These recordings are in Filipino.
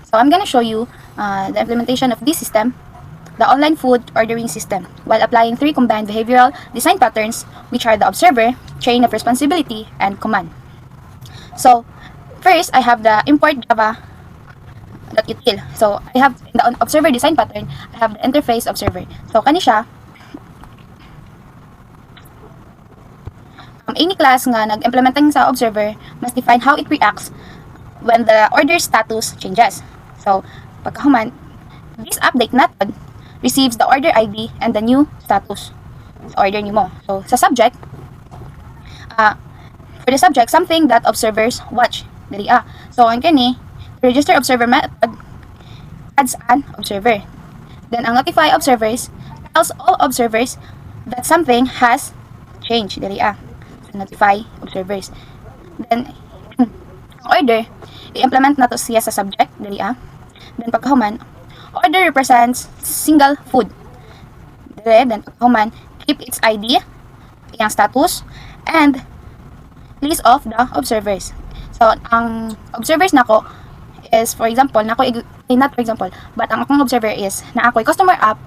So I'm gonna show you the implementation of this system, the online food ordering system, while applying 3 combined behavioral design patterns, which are the observer, chain of responsibility, and command. So first, I have the import java.util. So I have in the observer design pattern, I have the interface observer. So kani siya any class nga nag-implementing sa observer must define how it reacts when the order status changes. So, pagkahuman, this update method receives the order ID and the new status sa order nimo. So, sa subject, for the subject, something that observers watch. Dali So, ang kani, register observer method adds an observer. Then, ang notify observers tells all observers that something has changed. Dali notify observers. Then, order, i-implement na to siya sa subject, dali Then, pagkahuman, order represents single food. Then, pagkahuman, keep its ID, iyang status, and list of the observers. So, ang observers nako is, for example, not for example, but ang akong observer is, na ako'y customer app,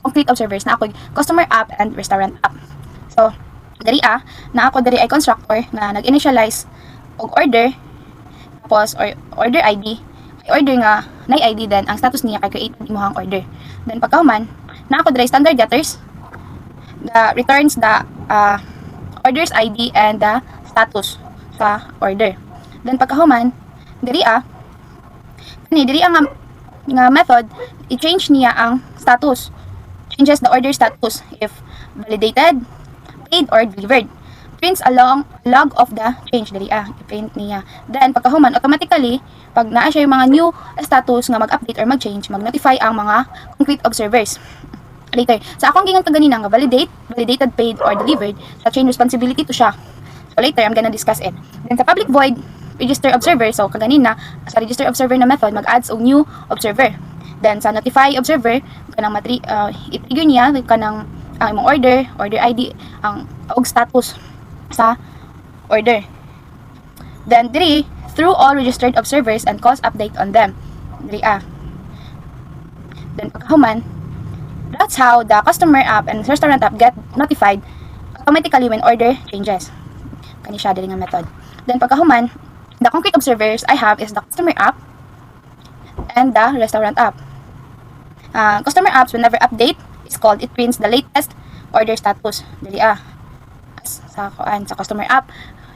complete observers, na ako'y customer app and restaurant app. So, dari na ako dari ay constructor na nag-initialize og order tapos or order ID order nga na ID then ang status niya kay create imong order. Then pagkahuman na ako dari standard getters that returns the orders ID and the status sa order. Then pagkahuman diri nga method i-change niya ang status, changes the order status if validated, paid, or delivered. Prints along log of the change dali i-print niya. Then pagkahuman automatically pag naa siya yung mga new status nga mag-update or mag-change, mag-notify ang mga concrete observers. Later, sa akong gingon kaganina nga validated, paid, or delivered, sa chain responsibility to siya. So later I'm gonna discuss it. Then sa public void register observer, so kaganina sa register observer na method mag-adds og new observer. Then sa notify observer kanang i-trigger niya kanang ang imong order ID, ang og status sa order. Then diri through all registered observers and cause update on them. Diri Then pagkahuman, that's how the customer app and restaurant app get notified automatically when order changes. Kani siya diri nga method. Then pagkahuman, the concrete observers I have is the customer app and the restaurant app. Customer apps whenever update is called, it prints the latest order status. Dili sa customer app,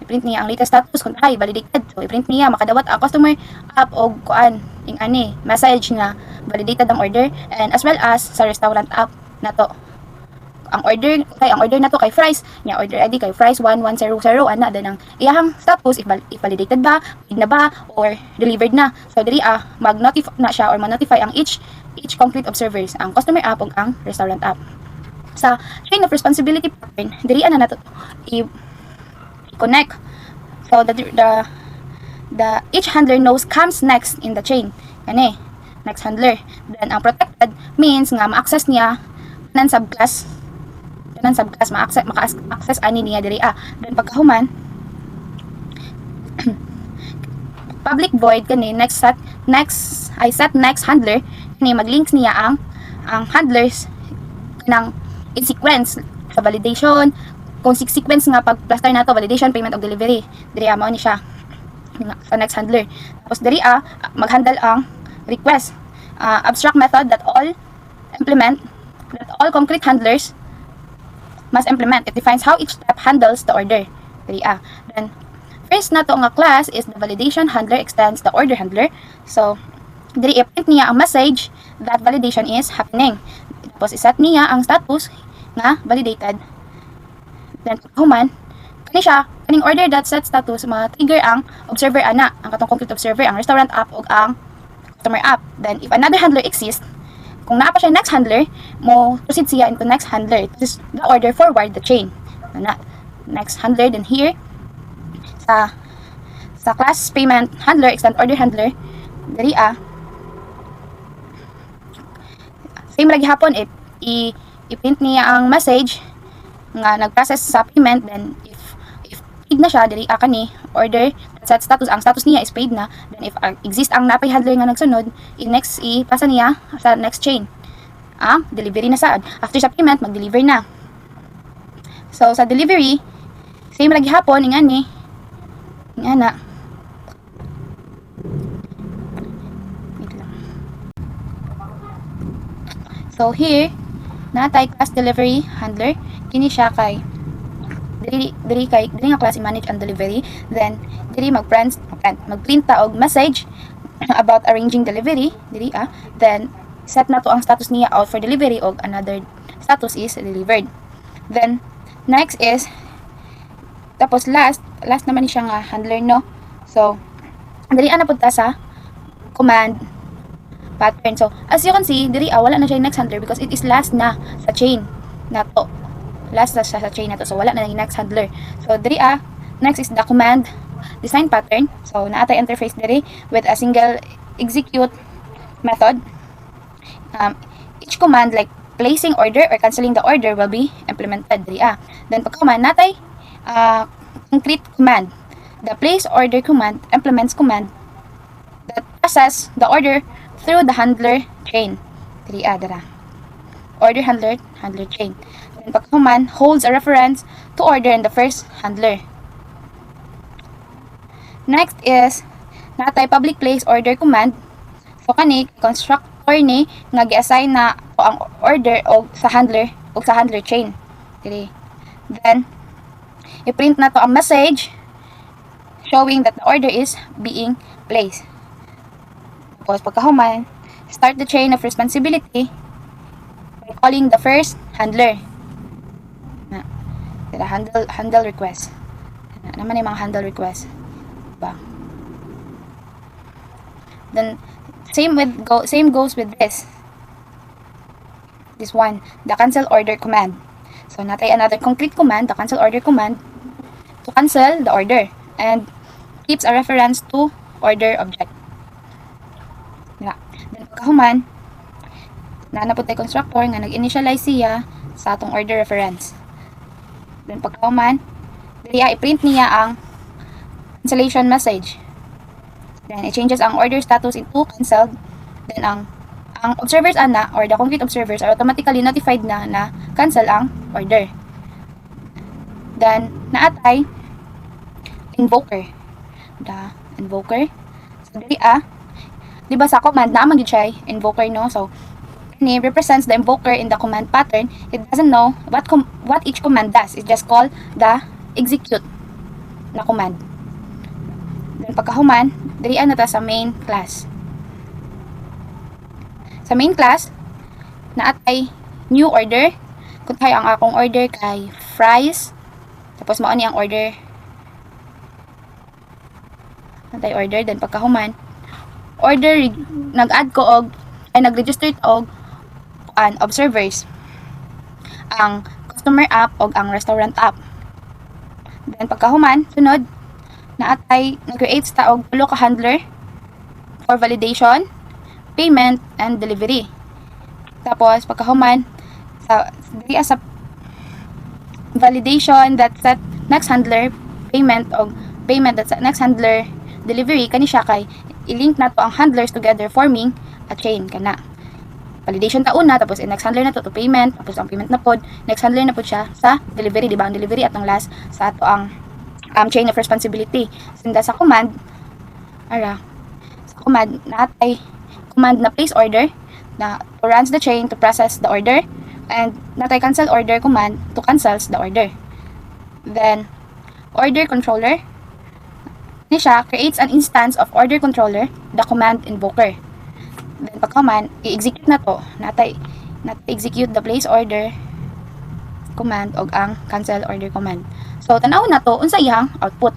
i-print niya ang latest status kung ay validated. So i-print niya makadawat ang customer app og message nga validated ang order, and as well as sa restaurant app nato. Ang order nato kay fries, nya order ID kay fries 1100 ana dan ang iyang status if validated ba, paid na ba, or delivered na. So diri mag-notify na siya or ma-notify ang each concrete observers, ang customer app ug ang restaurant app. Sa chain of responsibility pattern, diri na nato i-connect. So the each handler knows comes next in the chain. Next handler. Then ang protected means nga ma-access niya ng subclass maka-access ani niya diri Then pagkahuman public void kani next handler kani mag-links niya ang handlers kanang in sequence sa validation, kung sequence nga pag plaster nato validation, payment of delivery diri mao ni siya sa next handler. Tapos diri mag-handle ang request abstract method that all concrete handlers must implement. It defines how each step handles the order. Then first nato nga class is the validation handler extends the order handler. So diri i-print niya ang message that validation is happening. Tapos iset niya ang status nga validated. Then human kaning order that set status ma-trigger ang observer ang katong concrete observer, ang restaurant app ug ang customer app. Then if another handler exists, kung naa pa siya next handler, mo proceed siya into next handler. This is the order forward the chain. Next handler, then here sa class payment handler, extend order handler, diri same lagi hapon i-print niya ang message nga nag-process sa payment. Then if paid na siya, diri kani order set status, ang status niya is paid na. Then if exist ang napay handler nga nagsunod, i-next ipasa niya sa next chain. Delivery na sad. After sa payment, mag-deliver na. So sa delivery, same lagi hapon ingani. Ingana. Wait lang. So here, natay class delivery handler, kini siya kay diri nga class i-manage ang delivery. Then diri magprint ta og message about arranging delivery diri then set na to ang status niya out for delivery og another status is delivered. Then next is tapos last naman ni siya nga handler, no. So diri ana pud ta sa command pattern. So as you can see diri wala na siya yung next handler because it is last na sa chain na to. Last na siya sa chain na to, so wala na yung next handler. So diri next is the command design pattern. So naatay interface diri with a single execute method. Each command like placing order or canceling the order will be implemented diri Then pag command natay concrete command. The place order command implements command that process the order through the handler chain diri dara. Order handler chain. Then pag command holds a reference to order in the first handler. Next is natay public place order command. So kani constructor ni nga gi-assign na ang order og sa handler chain diri. Then i-print na to ang message showing that the order is being placed. Tapos pagkahuman, start the chain of responsibility by calling the first handler. Handle request. Naman yung mga handle request. Diba? Then same goes with this one, the cancel order command. So natay another concrete command, the cancel order command, to cancel the order and keeps a reference to order object. Diba? Then pagkahuman, naanapod tayo constructor nga nag-initialize siya sa atong order reference. Then pagkahuman, dili i-print niya ang cancellation message. Then it changes ang order status into canceled. Then ang observers or the concrete observers are automatically notified na cancel ang order. Then naatay invoker. The invoker. So dili di ba sa command na man gid siya invoker, no? So ni represents the invoker in the command pattern. It doesn't know what each command does. It just call the execute na command. Then pagkahuman, diri na ta sa main class. Sa main class, naatay new order. Kung tayo ang akong order kay fries. Tapos mao ni ang order. Naatay order, then pagkahuman, order nag-add ko nag-register og observers, ang customer app o ang restaurant app. Then pagkahuman, sunod, naatay nag-create ta og tulo ka handler for validation, payment, and delivery. Tapos pagkahuman, sa validation that set next handler, payment that set next handler, delivery, kani siya kay i-link na to ang handlers together forming a chain kana. Validation ta una, tapos next handler na to payment, tapos ang payment na pod next handler na pod siya sa delivery, di ba? Ang delivery at ang last sa ato ang chain of responsibility. Sinda sa command natay command na place order na runs the chain to process the order, and natay cancel order command to cancels the order. Then order controller ni siya creates an instance of order controller, the command invoker. Then pag command, i-execute na to, natay execute the place order command o ang cancel order command. So tanaw na to unsa iyang output.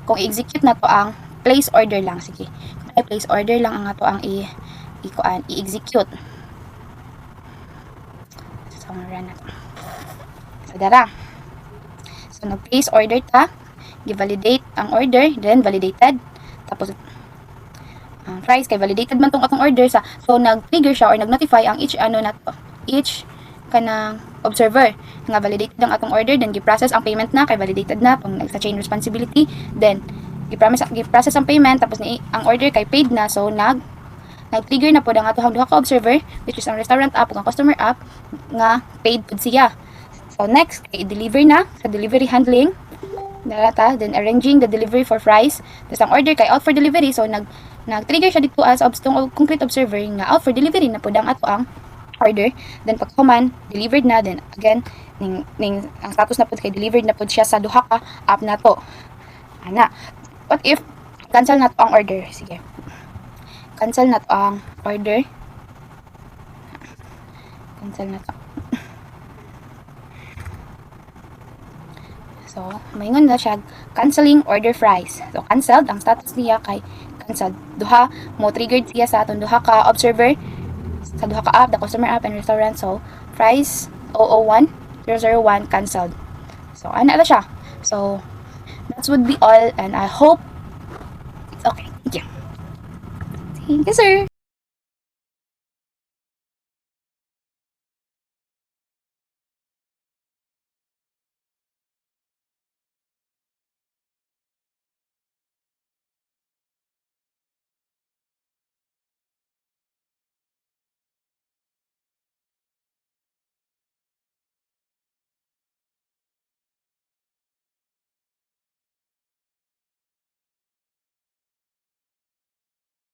Kung i-execute na to ang place order lang, sige. Kung ay place order lang ang ato ang i-execute. So run na to. So dara. So nag-place order ta, gi-validate ang order, then validated. Tapos price kay validated man tong atong order so nag-trigger siya or nag-notify ang each kanang observer nga validated ang atong order, then gi-process ang payment na kay validated na pang sa chain responsibility, then gi-process ang payment tapos ni ang order kay paid na, so nag-trigger na pod ang atong duha ka observer which is ang restaurant app ug ang customer app nga paid pud siya. So next, i-deliver na sa delivery handling data, then arranging the delivery for fries. Tapos ang order kay out for delivery, so nag-trigger siya dito as concrete observer nga out for delivery na pod ang ato ang order. Then pag human delivered na, then again ning ang status na pod kay delivered na pod siya sa duha ka app na to. Ana, what if cancel na to ang order? Sige, cancel na to ang order, cancel na to. So, maingon na siya, canceling order fries. So, canceled. Ang status niya kay canceled. Duha, mo triggered siya sa atong duha ka observer, sa duha ka app, the customer app and restaurant. So, fries 001 canceled. So, ana na siya. So, that would be all and I hope it's okay. Thank you. Thank you, sir.